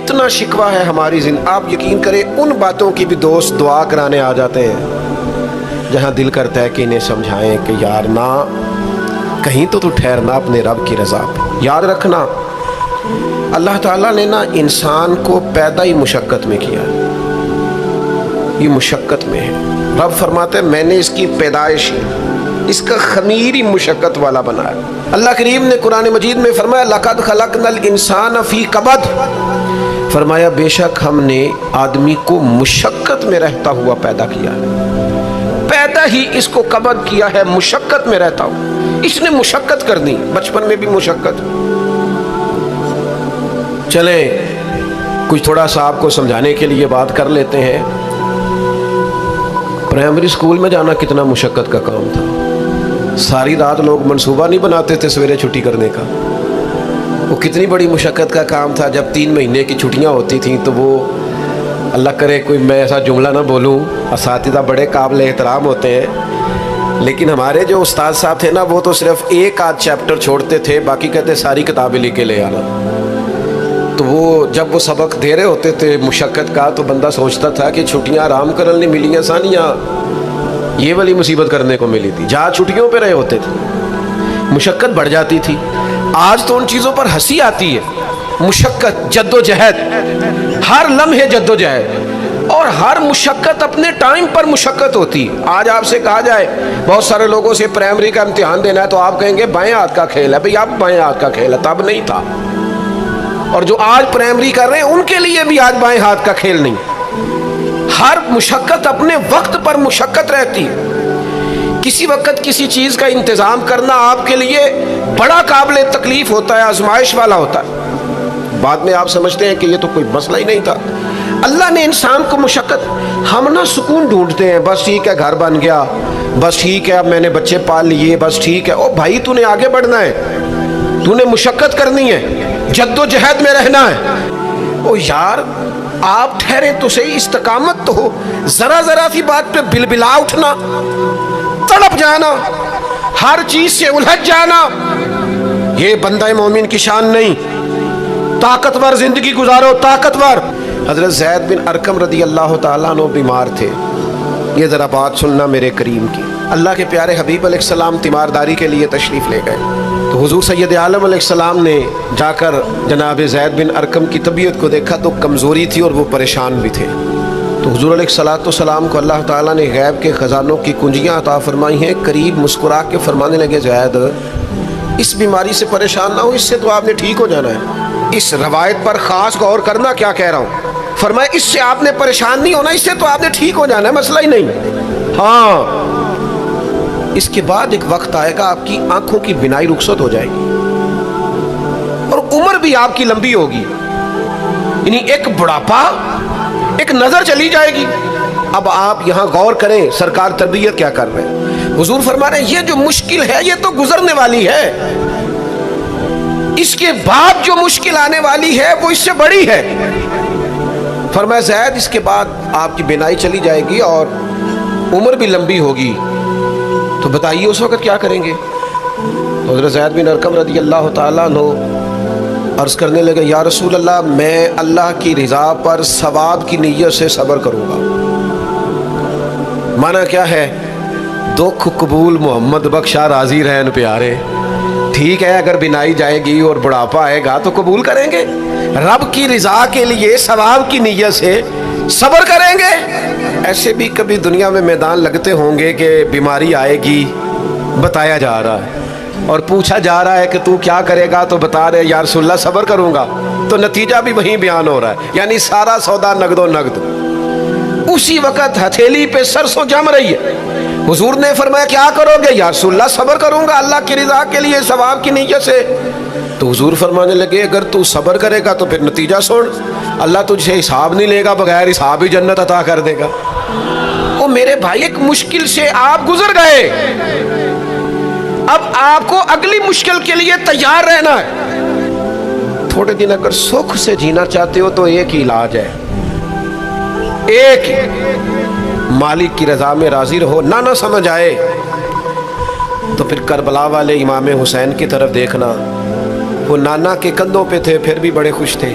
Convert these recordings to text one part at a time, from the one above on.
اتنا شکوہ ہے ہماری زندگی، آپ یقین کریں ان باتوں کی بھی دوست دعا کرانے آ جاتے ہیں جہاں دل کرتا ہے کہ انہیں سمجھائیں کہ یار نہ کہیں تو ٹھہرنا اپنے رب کی رضا پہ۔ یاد رکھنا اللہ تعالیٰ نے نا انسان کو پیدا ہی مشقت میں کیا، یہ مشقت میں ہے۔ رب فرماتے ہیں میں نے اس کی پیدائش اس کا خمیر ہی مشقت والا بنایا۔ اللہ کریم نے قرآن مجید میں فرمایا لَقَدْ خَلَقْنَا الْإِنسَانَ فِي كَبَدٍ، فرمایا بے شک ہم نے آدمی کو مشقت میں رہتا ہوا پیدا کیا ہے، پیدا ہی اس کو کبد کیا ہے، مشقت میں رہتا ہوں، اس نے مشقت کرنی، بچپن میں بھی مشقت۔ چلیں کچھ تھوڑا سا آپ کو سمجھانے کے لیے بات کر لیتے ہیں۔ پرائمری اسکول میں جانا کتنا مشقت کا کام تھا، ساری رات لوگ منصوبہ نہیں بناتے تھے سویرے چھٹی کرنے کا، وہ کتنی بڑی مشقت کا کام تھا۔ جب 3 مہینے کی چھٹیاں ہوتی تھیں تو وہ اللہ کرے کوئی میں ایسا جملہ نہ بولوں، اساتذہ بڑے قابل احترام ہوتے ہیں، لیکن ہمارے جو استاد صاحب تھے نا وہ تو صرف 1 آدھ چیپٹر چھوڑتے تھے، باقی کہتے ساری کتابیں لے کے لے آنا۔ تو وہ جب وہ سبق دے رہے ہوتے تھے مشقت کا تو بندہ سوچتا تھا کہ چھٹیاں آرام کرنے ملی ہیں ثانیہ، یہ والی مصیبت کرنے کو ملی تھی، جہاں چھٹیوں پہ رہے ہوتے تھے مشقت بڑھ جاتی تھی۔ آج تو ان چیزوں پر ہنسی آتی ہے، مشقت، جد و جہد، ہر لمحے جد و جہد، اور ہر مشقت اپنے ٹائم پر مشقت ہوتی۔ آج آپ سے کہا جائے بہت سارے لوگوں سے پرائمری کا امتحان دینا ہے تو آپ کہیں گے بائیں ہاتھ کا کھیل ہے، بھئی اب بائیں ہاتھ کا کھیل ہے، تب نہیں تھا۔ اور جو آج پرائمری کر رہے ہیں ان کے لیے بھی آج بائیں ہاتھ کا کھیل نہیں۔ ہر مشقت اپنے وقت پر مشقت رہتی ہے۔ کسی وقت کسی چیز کا انتظام کرنا آپ کے لیے بڑا قابل تکلیف ہوتا ہے، آزمائش والا ہوتا ہے، بعد میں آپ سمجھتے ہیں کہ یہ تو کوئی مسئلہ ہی نہیں تھا۔ اللہ نے انسان کو مشقت، ہم نا سکون ڈھونڈتے ہیں، بس ٹھیک ہے گھر بن گیا، بس ٹھیک ہے اب میں نے بچے پال لیے، بس ٹھیک ہے۔ او بھائی تو نے آگے بڑھنا ہے، تو نے مشقت کرنی ہے، جد و جہد میں رہنا ہے۔ او یار آپ ٹھہرے تو صحیح، استقامت تو ہو، ذرا ذرا سی بات پہ بلبلا اٹھنا، تڑپ جانا، ہر چیز سے الجھ جانا، یہ بندہ مومن کی شان نہیں۔ طاقتور زندگی گزارو، طاقتور۔ حضرت زید بن ارقم رضی اللہ تعالیٰ عنہ بیمار تھے، یہ ذرا بات سننا میرے کریم کی۔ اللہ کے پیارے حبیب علیہ السلام تیمارداری کے لیے تشریف لے گئے تو حضور سید عالم علیہ السلام نے جا کر جناب زید بن ارقم کی طبیعت کو دیکھا تو کمزوری تھی اور وہ پریشان بھی تھے۔ تو حضور علیہ السلام کو اللہ تعالیٰ نے غیب کے خزانوں کی کنجیاں عطا فرمائی ہیں، قریب مسکرا کے فرمانے لگے زید اس بیماری سے پریشان نہ ہو، اس سے تو آپ نے ٹھیک ہو جانا ہے۔ اس روایت پر خاص غور کرنا کیا کہہ رہا ہوں، فرمایا اس سے آپ نے پریشان نہیں ہونا، اس سے تو آپ نے ٹھیک ہو جانا ہے، مسئلہ ہی نہیں۔ ہاں اس کے بعد ایک وقت آئے گا آپ کی آنکھوں کی بینائی رخصت ہو جائے گی اور عمر بھی آپ کی لمبی ہوگی، یعنی ایک بڑھاپا، ایک نظر چلی جائے گی۔ اب آپ یہاں غور کریں سرکار تربیت کیا کر رہے ہیں۔ حضور فرما رہے ہیں یہ جو مشکل ہے یہ تو گزرنے والی ہے، اس کے بعد جو مشکل آنے والی ہے وہ اس سے بڑی ہے۔ فرمایا زید اس کے بعد آپ کی بینائی چلی جائے گی اور عمر بھی لمبی ہوگی، تو بتائیے اس وقت کیا کریں گے۔ تو حضرت زید بن ارقم رضی اللہ تعالیٰ عنہ عرض کرنے لگے یا رسول اللہ میں اللہ کی رضا پر ثواب کی نیت سے صبر کروں گا۔ معنی کیا ہے، دکھ قبول محمد بخشا راضی رہن پیارے۔ ٹھیک ہے اگر بینائی جائے گی اور بڑھاپا آئے گا تو قبول کریں گے، رب کی رضا کے لیے ثواب کی نیت سے صبر کریں گے۔ ایسے بھی کبھی دنیا میں میدان لگتے ہوں گے کہ بیماری آئے گی، بتایا جا رہا ہے اور پوچھا جا رہا ہے کہ تو کیا کرے گا، تو بتا رہے یا رسول اللہ صبر کروں گا، تو نتیجہ بھی وہیں بیان ہو رہا ہے، یعنی سارا سودا نقد و نقد۔ اسی وقت ہتھیلی پہ سرسوں جم رہی ہے، حضور نے فرمایا کیا کرو گے، یا رسول اللہ صبر کروں گا اللہ کی رضا کے لیے ثواب کی نیت سے۔ تو حضور فرمانے لگے اگر تو صبر کرے گا تو پھر نتیجہ سن، اللہ تجھ سے حساب نہیں لے گا، بغیر حساب ہی جنت عطا کر دے گا۔ او میرے بھائی ایک مشکل سے آپ گزر گئے، اب آپ کو اگلی مشکل کے لیے تیار رہنا ہے۔ تھوڑے دن اگر سکھ سے جینا چاہتے ہو تو ایک ہی علاج ہے، ایک مالک کی رضا میں راضی رہو، نہ سمجھ آئے تو پھر کربلا والے امام حسین کی طرف دیکھنا، وہ نانا کے کندھوں پہ تھے پھر بھی بڑے خوش تھے،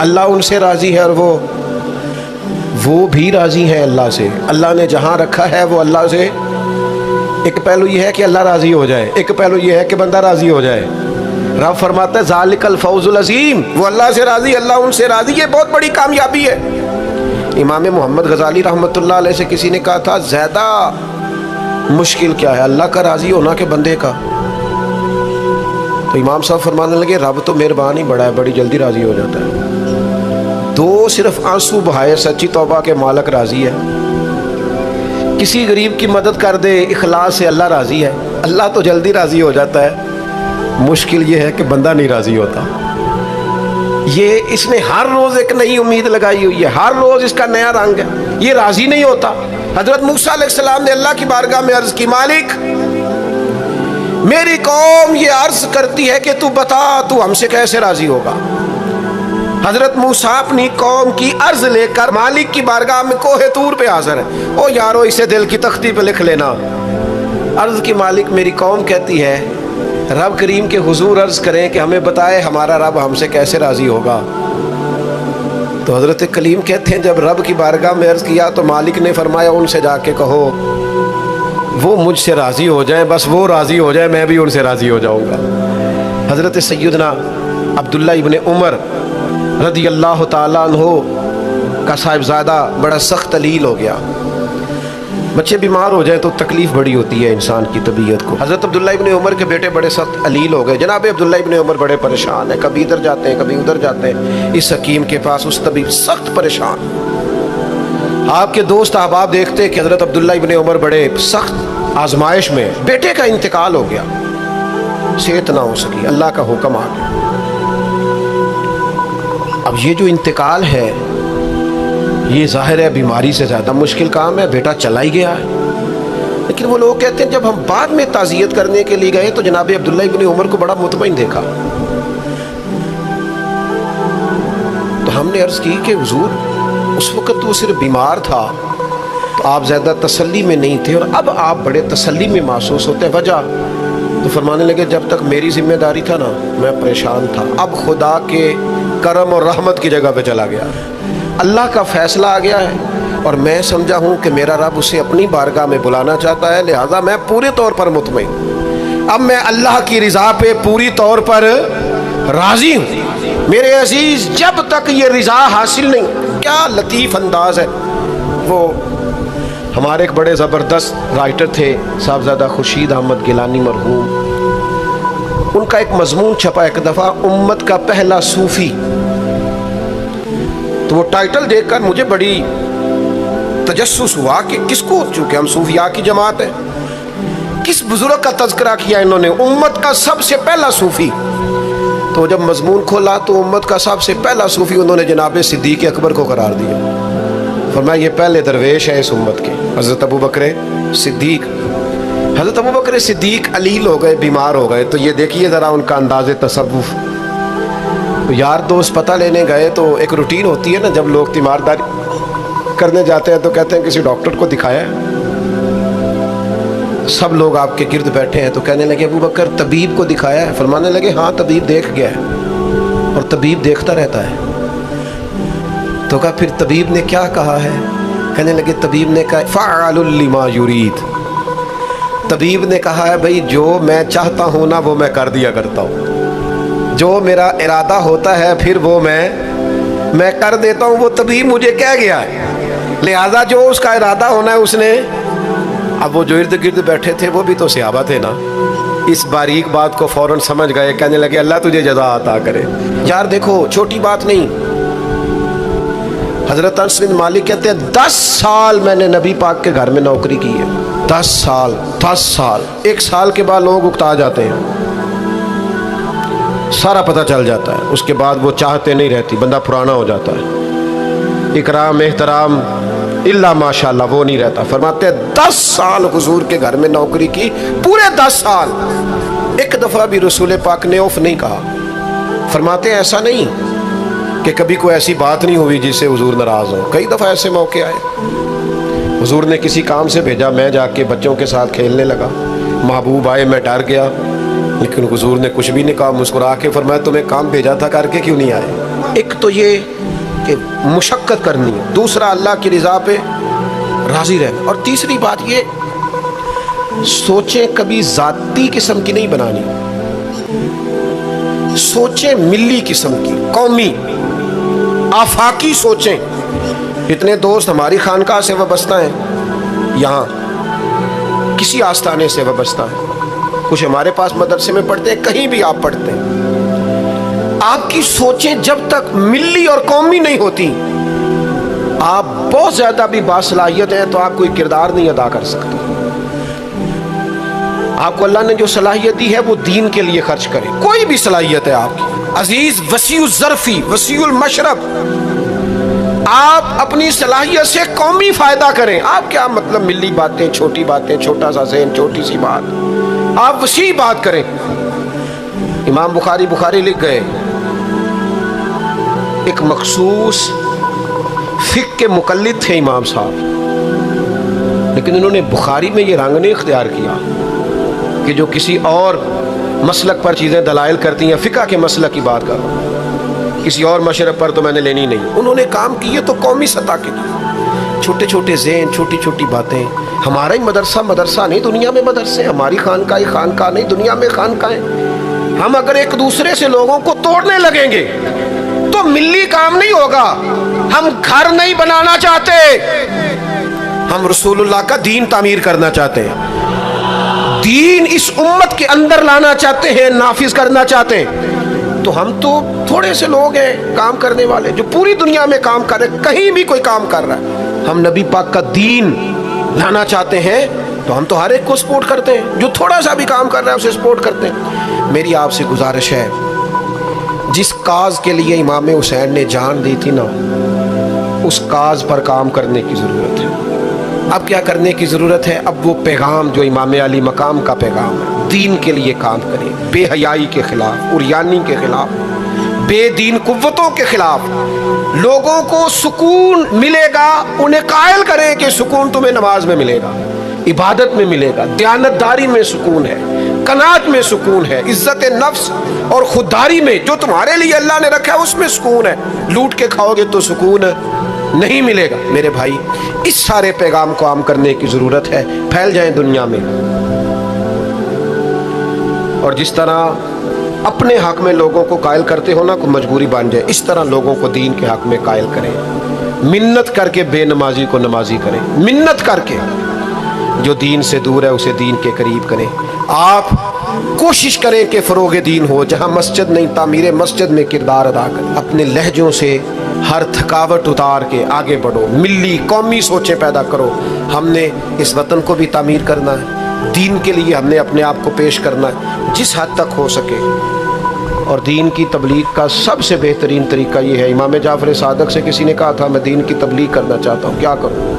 اللہ ان سے راضی ہے اور وہ بھی راضی ہیں اللہ سے. اللہ نے جہاں رکھا ہے وہ اللہ سے. ایک پہلو یہ ہے کہ اللہ راضی ہو جائے, ایک پہلو یہ ہے کہ بندہ راضی ہو جائے. رب فرماتا ہے ذالک الفوز العظیم, وہ اللہ سے راضی, اللہ ان سے راضی, یہ بہت بڑی کامیابی ہے. امام محمد غزالی رحمۃ اللہ علیہ سے کسی نے کہا تھا زیادہ مشکل کیا ہے, اللہ کا راضی ہونا کہ بندے کا؟ تو امام صاحب فرمانے لگے رب تو مہربان ہی بڑا ہے, بڑی جلدی راضی ہو جاتا ہے. دو صرف آنسو بہائے سچی توبہ کے مالک راضی ہے. کسی غریب کی مدد کر دے اخلاص سے, اللہ راضی ہے. اللہ تو جلدی راضی ہو جاتا ہے, مشکل یہ ہے کہ بندہ نہیں راضی ہوتا. یہ اس نے ہر روز ایک نئی امید لگائی ہوئی ہے, ہر روز اس کا نیا رنگ ہے, یہ راضی نہیں ہوتا. حضرت موسیٰ علیہ السلام نے اللہ کی بارگاہ میں عرض کی مالک میری قوم یہ عرض کرتی ہے کہ تو بتا تو ہم سے کیسے راضی ہوگا. حضرت موسیٰ اپنی قوم کی عرض لے کر مالک کی بارگاہ میں کوہ طور پہ حاضر ہے. او یارو اسے دل کی تختی پہ لکھ لینا. عرض کی مالک میری قوم کہتی ہے رب کریم کے حضور عرض کریں کہ ہمیں بتائے ہمارا رب ہم سے کیسے راضی ہوگا. تو حضرت کلیم کہتے ہیں جب رب کی بارگاہ میں عرض کیا تو مالک نے فرمایا ان سے جا کے کہو وہ مجھ سے راضی ہو جائیں, بس وہ راضی ہو جائے میں بھی ان سے راضی ہو جاؤں گا. حضرت سیدنا عبداللہ ابن عمر رضی اللہ تعالیٰ عنہ کا صاحبزادہ بڑا سخت علیل ہو گیا. بچے بیمار ہو جائیں تو تکلیف بڑی ہوتی ہے انسان کی طبیعت کو. حضرت عبداللہ ابن عمر کے بیٹے بڑے سخت علیل ہو گئے. جناب عبداللہ ابن عمر بڑے پریشان ہیں, کبھی ادھر جاتے ہیں کبھی ادھر جاتے ہیں, اس حکیم کے پاس اس طبیب سخت پریشان. آپ کے دوست احباب دیکھتے کہ حضرت عبداللہ ابن عمر بڑے سخت آزمائش میں, بیٹے کا انتقال ہو گیا, صحت نہ ہو سکی, اللہ کا حکم آ گیا. اب یہ جو انتقال ہے یہ ظاہر ہے بیماری سے زیادہ مشکل کام ہے, بیٹا چلا ہی گیا ہے. لیکن وہ لوگ کہتے ہیں جب ہم بعد میں تعزیت کرنے کے لیے گئے تو جناب عبداللہ ابن عمر کو بڑا مطمئن دیکھا. تو ہم نے عرض کی کہ حضور اس وقت تو صرف بیمار تھا تو آپ زیادہ تسلی میں نہیں تھے اور اب آپ بڑے تسلی میں محسوس ہوتے ہیں, وجہ؟ تو فرمانے لگے جب تک میری ذمہ داری تھا نا میں پریشان تھا, اب خدا کے کرم اور رحمت کی جگہ پہ چلا گیا, اللہ کا فیصلہ آ گیا ہے اور میں سمجھا ہوں کہ میرا رب اسے اپنی بارگاہ میں بلانا چاہتا ہے, لہٰذا میں پورے طور پر مطمئن. اب میں اللہ کی رضا پہ پوری طور پر راضی ہوں. میرے عزیز جب تک یہ رضا حاصل نہیں, کیا لطیف انداز ہے. وہ ہمارے ایک بڑے زبردست رائٹر تھے صاحبزادہ خورشید احمد گیلانی مرحوم, ان کا ایک مضمون چھپا ایک دفعہ امت کا پہلا صوفی. تو وہ ٹائٹل دیکھ کر مجھے بڑی تجسس ہوا کہ کس کو, چونکہ ہم صوفیاء کی جماعت ہے, کس بزرگ کا تذکرہ کیا انہوں نے, امت کا سب سے پہلا صوفی. تو جب مضمون کھولا تو امت کا سب سے پہلا صوفی انہوں نے جناب صدیق اکبر کو قرار دیا. فرمایا یہ پہلے درویش ہے اس امت کے, حضرت ابو بکر صدیق. حضرت ابو بکر صدیق علیل ہو گئے, بیمار ہو گئے. تو یہ دیکھیے ذرا ان کا انداز تصوف. یار دوست پتہ لینے گئے تو ایک روٹین ہوتی ہے نا, جب لوگ تیمارداری کرنے جاتے ہیں تو کہتے ہیں کسی ڈاکٹر کو دکھایا ہے. سب لوگ آپ کے گرد بیٹھے ہیں تو کہنے لگے ابو بکر طبیب کو دکھایا ہے؟ فرمانے لگے ہاں طبیب دیکھ گیا ہے اور طبیب دیکھتا رہتا ہے. تو کہا پھر طبیب نے کیا کہا ہے؟ کہنے لگے طبیب نے کہا فعال لما یرید. طبیب نے کہا ہے بھائی جو میں چاہتا ہوں نا وہ میں کر دیا کرتا ہوں, جو میرا ارادہ ہوتا ہے پھر وہ میں کر دیتا ہوں. وہ طبیب مجھے کہہ گیا ہے, لہذا جو اس کا ارادہ ہونا ہے اس نے. اب وہ جو ارد گرد بیٹھے تھے وہ بھی تو صحابہ تھے نا, اس باریک بات کو فوراً سمجھ گئے, کہنے لگے اللہ تجھے جزا عطا کرے. یار دیکھو چھوٹی بات نہیں. حضرت انس بن مالک کہتے ہیں 10 سال میں نے نبی پاک کے گھر میں نوکری کی ہے. 10 سال. 1 سال کے بعد لوگ اکتا جاتے ہیں, سارا پتہ چل جاتا ہے. اس کے بعد وہ چاہتے نہیں رہتی, بندہ پرانا ہو جاتا ہے. اکرام احترام الا ماشاء اللہ وہ نہیں رہتا. فرماتے ہیں 10 سال حضور کے گھر میں نوکری کی, پورے 10 سال ایک دفعہ بھی رسول پاک نے اوف نہیں کہا. فرماتے ہیں ایسا نہیں کہ کبھی کوئی ایسی بات نہیں ہوئی جس سے حضور ناراض ہو. کئی دفعہ ایسے موقع آئے, حضور نے کسی کام سے بھیجا, میں جا کے بچوں کے ساتھ کھیلنے لگا, محبوب آئے میں ڈر گیا, لیکن حضور نے کچھ بھی نہیں کہا, مسکرا کے فرمایا تمہیں کام بھیجا تھا کر کے کیوں نہیں آئے. ایک تو یہ کہ مشقت کرنی ہے، دوسرا اللہ کی رضا پہ راضی رہنا، اور تیسری بات یہ سوچیں کبھی ذاتی قسم کی نہیں بنانی، سوچیں ملی قسم کی، قومی آفاقی سوچیں۔ اتنے دوست ہماری خانقاہ سے وابستہ ہیں، یہاں کسی آستانے سے وابستہ ہیں، کچھ ہمارے پاس مدرسے میں پڑھتے ہیں، کہیں بھی آپ پڑھتے ہیں۔ آپ کی سوچیں جب تک ملی اور قومی نہیں ہوتی، آپ بہت زیادہ بھی باصلاحیت ہیں تو آپ کوئی کردار نہیں ادا کر سکتے۔ آپ کو اللہ نے جو صلاحیت دی ہے وہ دین کے لیے خرچ کریں، کوئی بھی صلاحیت ہے آپ کی عزیز، وسیع الظرفی وسیع المشرب، آپ اپنی صلاحیت سے قومی فائدہ کریں۔ آپ کیا مطلب ملی باتیں، چھوٹی باتیں، چھوٹا سا ذہن، چھوٹی سی بات، آپ وسیع بات کریں۔ امام بخاری لکھ گئے، ایک مخصوص فقہ کے مقلد تھے امام صاحب، لیکن انہوں نے بخاری میں یہ رنگ نہیں اختیار کیا کہ جو کسی اور مسلک پر چیزیں دلائل کرتی ہیں، فقہ کے مسلک کی بات کر رہا ہوں، کسی اور مشرب پر تو میں نے لینی نہیں۔ انہوں نے کام کیے تو قومی سطح کے، چھوٹے چھوٹے ذہن، چھوٹی چھوٹی باتیں۔ ہمارا ہی مدرسہ نہیں، دنیا میں مدرسے، ہماری خانقاہ نہیں، دنیا میں خانقاہیں۔ ہم اگر ایک دوسرے سے لوگوں کو توڑنے لگیں گے تو ملی کام نہیں ہوگا۔ ہم گھر نہیں بنانا چاہتے، ہم رسول اللہ کا دین تعمیر کرنا چاہتے ہیں، دین اس امت کے اندر لانا چاہتے ہیں، نافذ کرنا چاہتے ہیں۔ تو ہم تو تھوڑے سے لوگ ہیں کام کرنے والے جو پوری دنیا میں کام کر رہے ہیں، کہیں بھی کوئی کام کر رہا ہے۔ ہم نبی پاک کا دین لانا چاہتے ہیں تو ہم تو ہر ایک کو سپورٹ کرتے ہیں، جو تھوڑا سا بھی کام کر رہا ہے اسے سپورٹ کرتے ہیں۔ میری آپ سے گزارش ہے، جس کاز کے لیے امام حسین نے جان دی تھی نا، اس کاز پر کام کرنے کی ضرورت ہے۔ اب کیا کرنے کی ضرورت ہے؟ اب وہ پیغام جو امام علی مقام کا پیغام ہے، دین کے لیے کام کریں، بے حیائی کے خلاف، عریانی کے خلاف، بے دین قوتوں کے خلاف۔ لوگوں کو سکون ملے گا، انہیں قائل کریں کہ سکون تمہیں نماز میں ملے گا، عبادت میں ملے گا، دیانتداری میں سکون ہے، قناعت میں سکون ہے، عزت نفس اور خودداری میں جو تمہارے لیے اللہ نے رکھا ہے اس میں سکون ہے۔ لوٹ کے کھاؤ گے تو سکون نہیں ملے گا۔ میرے بھائی، اس سارے پیغام کو عام کرنے کی ضرورت ہے، پھیل جائیں دنیا میں، اور جس طرح اپنے حق میں لوگوں کو قائل کرتے ہو نا، کوئی مجبوری بن جائے، اس طرح لوگوں کو دین کے حق میں قائل کریں۔ منت کر کے بے نمازی کو نمازی کریں، منت کر کے جو دین سے دور ہے اسے دین کے قریب کریں۔ آپ کوشش کریں کہ فروغ دین ہو، جہاں مسجد نہیں تعمیر مسجد میں کردار ادا کریں۔ اپنے لہجوں سے ہر تھکاوٹ اتار کے آگے بڑھو، ملی قومی سوچیں پیدا کرو۔ ہم نے اس وطن کو بھی تعمیر کرنا ہے، دین کے لیے ہم نے اپنے آپ کو پیش کرنا ہے جس حد تک ہو سکے۔ اور دین کی تبلیغ کا سب سے بہترین طریقہ یہ ہے، امام جعفر صادق سے کسی نے کہا تھا میں دین کی تبلیغ کرنا چاہتا ہوں، کیا کروں؟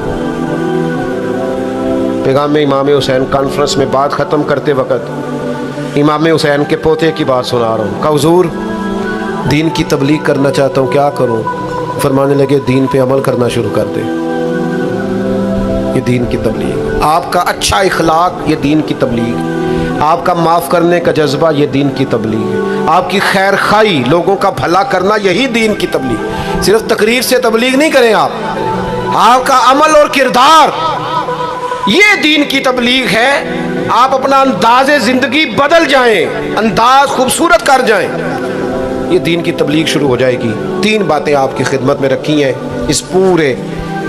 پیغام امام حسین کانفرنس میں بات ختم کرتے وقت امام حسین کے پوتے کی بات سنا رہا ہوں، کہا حضور دین کی تبلیغ کرنا چاہتا ہوں، کیا کروں؟ فرمانے لگے دین پہ عمل کرنا شروع کر دے، یہ دین کی تبلیغ۔ آپ کا اچھا اخلاق یہ دین کی تبلیغ، آپ کا معاف کرنے کا جذبہ یہ دین کی تبلیغ، آپ کی خیر خواہی، لوگوں کا بھلا کرنا یہی دین کی تبلیغ۔ صرف تقریر سے تبلیغ نہیں کریں آپ کا عمل اور کردار یہ دین کی تبلیغ ہے۔ آپ اپنا انداز زندگی بدل جائیں، انداز خوبصورت کر جائیں، یہ دین کی تبلیغ شروع ہو جائے گی۔ 3 باتیں آپ کی خدمت میں رکھی ہیں اس پورے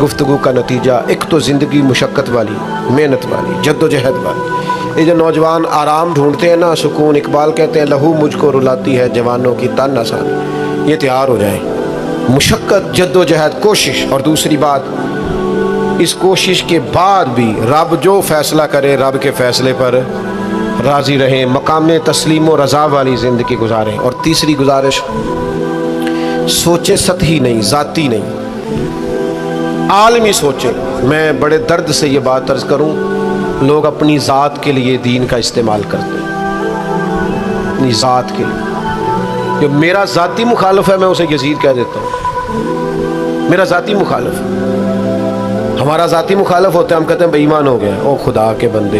گفتگو کا نتیجہ۔ ایک تو زندگی مشقت والی، محنت والی، جد و جہد والی۔ یہ جو نوجوان آرام ڈھونڈتے ہیں نا، سکون، اقبال کہتے ہیں لہو مجھ کو رلاتی ہے جوانوں کی تن آسانی، یہ تیار ہو جائیں۔ مشقت، جد و جہد، کوشش۔ اور دوسری بات، اس کوشش کے بعد بھی رب جو فیصلہ کرے رب کے فیصلے پر راضی رہیں، مقام تسلیم و رضا والی زندگی گزاریں۔ اور تیسری گزارش، سوچیں سطحی نہیں، ذاتی نہیں، عالمی سوچیں۔ میں بڑے درد سے یہ بات عرض کروں، لوگ اپنی ذات کے لیے دین کا استعمال کرتے ہیں، اپنی ذات کے لیے۔ جو میرا ذاتی مخالف ہے میں اسے یزید کہہ دیتا ہوں، میرا ذاتی مخالف ہے۔ ہمارا ذاتی مخالف ہوتا ہے، ہم کہتے ہیں بے ایمان ہو گیا، او خدا کے بندے